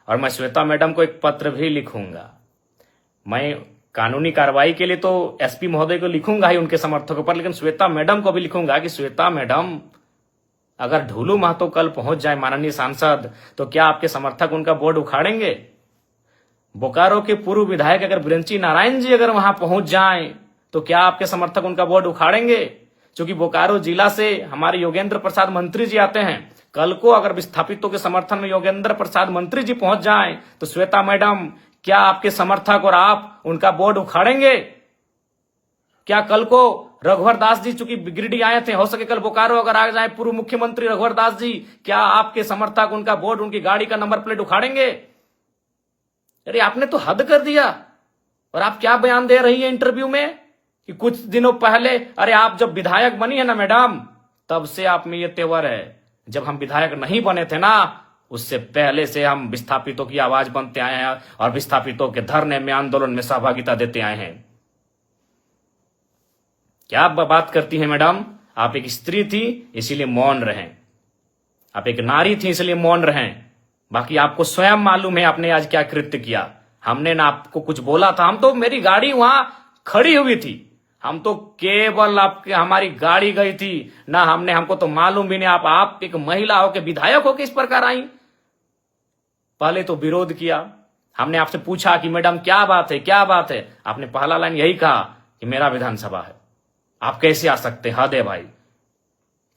और मैं श्वेता मैडम को एक पत्र भी लिखूंगा। मैं कानूनी कार्रवाई के लिए तो एसपी महोदय को लिखूंगा ही उनके समर्थकों पर, लेकिन श्वेता मैडम को भी लिखूंगा कि श्वेता मैडम, अगर ढूलू महतो कल पहुंच जाए माननीय सांसद, तो क्या आपके समर्थक उनका बोर्ड उखाड़ेंगे? बोकारो के पूर्व विधायक अगर बिरंची नारायण जी अगर वहां पहुंच जाएं, तो क्या आपके समर्थक उनका बोर्ड उखाड़ेंगे? क्योंकि बोकारो जिला से हमारे योगेंद्र प्रसाद मंत्री जी आते हैं। कल को अगर विस्थापितों के समर्थन में योगेंद्र प्रसाद मंत्री जी पहुंच जाएं, तो श्वेता मैडम, क्या आपके समर्थक और आप उनका बोर्ड उखाड़ेंगे? क्या कल को रघुवर दास जी चूंकि गिरिडीह आए थे, हो सके कल बोकारो अगर आ जाए पूर्व मुख्यमंत्री रघुवर दास जी, क्या आपके समर्थक उनका बोर्ड, उनकी गाड़ी का नंबर प्लेट उखाड़ेंगे? अरे आपने तो हद कर दिया। और आप क्या बयान दे रही है इंटरव्यू में कि कुछ दिनों पहले, अरे आप जब विधायक बनी है ना मैडम, तब से आप में ये तेवर है। जब हम विधायक नहीं बने थे ना, उससे पहले से हम विस्थापितों की आवाज बनते आए हैं और विस्थापितों के धरने में, आंदोलन में सहभागिता देते आए हैं। क्या आप बात करती हैं मैडम? आप एक स्त्री थी इसीलिए मौन रहें, आप एक नारी थी इसलिए मौन रहें। बाकी आपको स्वयं मालूम है आपने आज क्या कृत्य किया। हमने ना आपको कुछ बोला था, हम तो, मेरी गाड़ी वहां खड़ी हुई थी, हम तो केवल आपके, हमारी गाड़ी गई थी ना, हमको तो मालूम भी नहीं। आप एक महिला हो के विधायक हो के इस प्रकार आई। पहले तो विरोध किया, हमने आपसे पूछा कि मैडम क्या बात है, क्या बात है? आपने पहला लाइन यही कहा कि मेरा विधानसभा है, आप कैसे आ सकते? हद है भाई।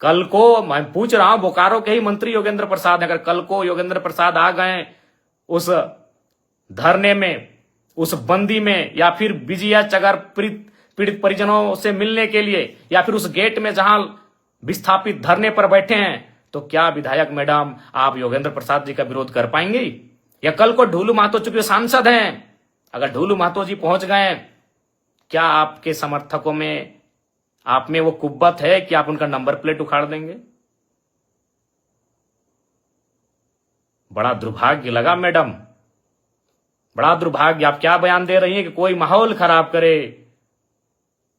कल को मैं पूछ रहा हूं, बोकारो के ही मंत्री योगेंद्र प्रसाद, अगर कल को योगेंद्र प्रसाद आ गए उस धरने में, उस बंदी में, या फिर बीजीएच अगर पीड़ित परिजनों से मिलने के लिए, या फिर उस गेट में जहां विस्थापित धरने पर बैठे हैं, तो क्या विधायक मैडम आप योगेंद्र प्रसाद जी का विरोध कर पाएंगी? या कल को ढूलू महतो चूंकि सांसद हैं, अगर ढूलू महतो जी पहुंच गए, क्या आपके समर्थकों में, आप में वो कुव्वत है कि आप उनका नंबर प्लेट उखाड़ देंगे? बड़ा दुर्भाग्य लगा मैडम, बड़ा दुर्भाग्य। आप क्या बयान दे रही हैं कि कोई माहौल खराब करे?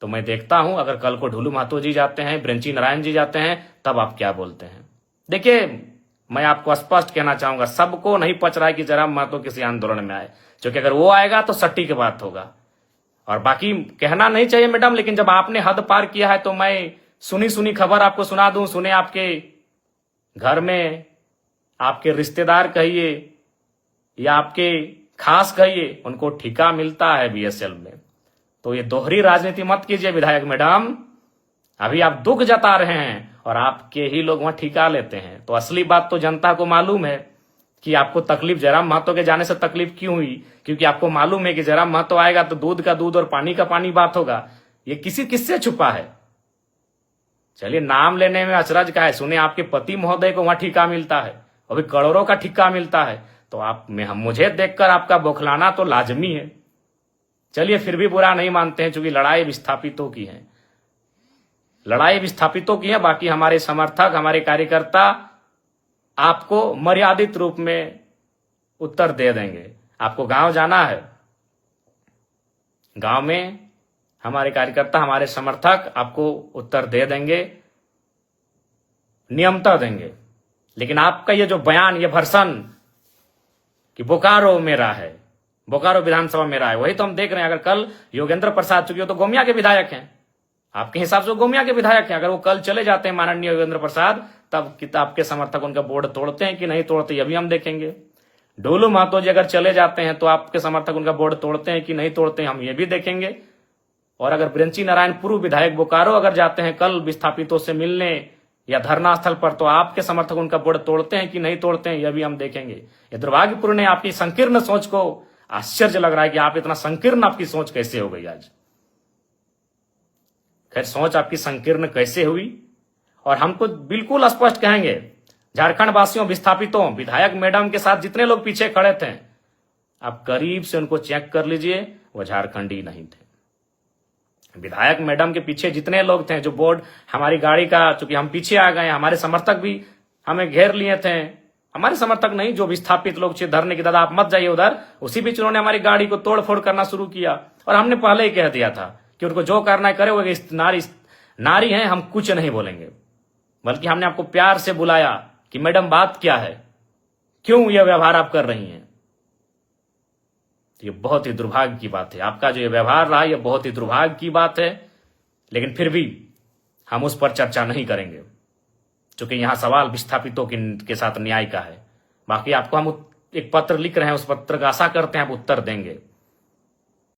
तो मैं देखता हूं अगर कल को ढूलू महतो जी जाते हैं, बिरंची नारायण जी जाते हैं, तब आप क्या बोलते हैं। देखिए, मैं आपको स्पष्ट कहना चाहूंगा, सबको नहीं पच रहा है कि जयराम महतो किसी आंदोलन में आए, क्योंकि अगर वो आएगा तो सट्टी की बात होगा। और बाकी कहना नहीं चाहिए मैडम, लेकिन जब आपने हद पार किया है तो मैं सुनी खबर आपको सुना दूं। सुने आपके घर में आपके रिश्तेदार कहिए या आपके खास कहिए, उनको ठिका मिलता है बीएसएल में। तो ये दोहरी राजनीति मत कीजिए विधायक मैडम। अभी आप दुख जता रहे हैं और आपके ही लोग वहां ठिका लेते हैं। तो असली बात तो जनता को मालूम है कि आपको तकलीफ जयराम महतो के जाने से तकलीफ क्यों हुई, क्योंकि आपको मालूम है कि जयराम महतो आएगा तो दूध का दूध और पानी का पानी बात होगा। ये किससे छुपा है? चलिए, नाम लेने में अचरज का है। सुने आपके पति महोदय को वहां ठिका मिलता है, अभी करोड़ों का ठिका मिलता है, तो आप में मुझे देखकर आपका बौखलाना तो लाजमी है। चलिए, फिर भी बुरा नहीं मानते हैं, क्योंकि लड़ाई विस्थापितों की है, लड़ाई विस्थापितों की है। बाकी हमारे समर्थक, हमारे कार्यकर्ता आपको मर्यादित रूप में उत्तर दे देंगे। आपको गांव जाना है, गांव में हमारे कार्यकर्ता, हमारे समर्थक आपको उत्तर दे देंगे, नियमता देंगे। लेकिन आपका ये जो बयान, ये भर्सन कि बोकारो मेरा है, बोकारो विधानसभा मेरा है, वही तो हम देख रहे हैं। अगर कल योगेंद्र प्रसाद, चूंकि वो तो गोमिया के विधायक हैं, आपके हिसाब से गोमिया के विधायक हैं, अगर वो कल चले जाते हैं माननीय योगेंद्र प्रसाद, तब आपके समर्थक उनका बोर्ड तोड़ते हैं कि नहीं तोड़ते, ये भी हम देखेंगे। ढूलू महतो जी अगर चले जाते हैं तो आपके समर्थक उनका बोर्ड तोड़ते हैं कि नहीं तोड़ते हैं, हम ये भी देखेंगे। और अगर बिरंची नारायण पूर्व विधायक बोकारो अगर जाते हैं कल विस्थापितों से मिलने या धरना स्थल पर, तो आपके समर्थक उनका बोर्ड तोड़ते हैं कि नहीं तोड़ते हैं, यह भी हम देखेंगे। ये दुर्भाग्यपूर्ण है, आपकी संकीर्ण सोच को आश्चर्य लग रहा है कि आप इतना संकीर्ण, आपकी सोच कैसे हो गई आज। खैर, सोच आपकी संकीर्ण कैसे हुई, और हमको बिल्कुल स्पष्ट कहेंगे, झारखंड वासियों, विस्थापितों, विधायक मैडम के साथ जितने लोग पीछे खड़े थे, आप करीब से उनको चेक कर लीजिए, वो झारखंडी नहीं थे। विधायक मैडम के पीछे जितने लोग थे, जो बोर्ड, हमारी गाड़ी का, चूंकि हम पीछे आ गए, हमारे समर्थक भी हमें घेर लिए थे, हमारे समर्थक नहीं, जो विस्थापित लोग थे धरने की, दादा आप मत जाइए उधर, उसी बीच उन्होंने हमारी गाड़ी को तोड़ फोड़ करना शुरू किया। और हमने पहले ही कह दिया था कि उनको जो करना है करे, वो नारी हैं, हम कुछ नहीं बोलेंगे। बल्कि हमने आपको प्यार से बुलाया कि मैडम बात क्या है, क्यों यह व्यवहार आप कर रही हैं। तो ये बहुत ही दुर्भाग्य की बात है। आपका जो ये व्यवहार रहा ये बहुत ही दुर्भाग्य की बात है, लेकिन फिर भी हम उस पर चर्चा नहीं करेंगे, क्योंकि यहां सवाल विस्थापितों के साथ न्याय का है। बाकी आपको हम एक पत्र लिख रहे हैं, उस पत्र का आशा करते हैं आप उत्तर देंगे।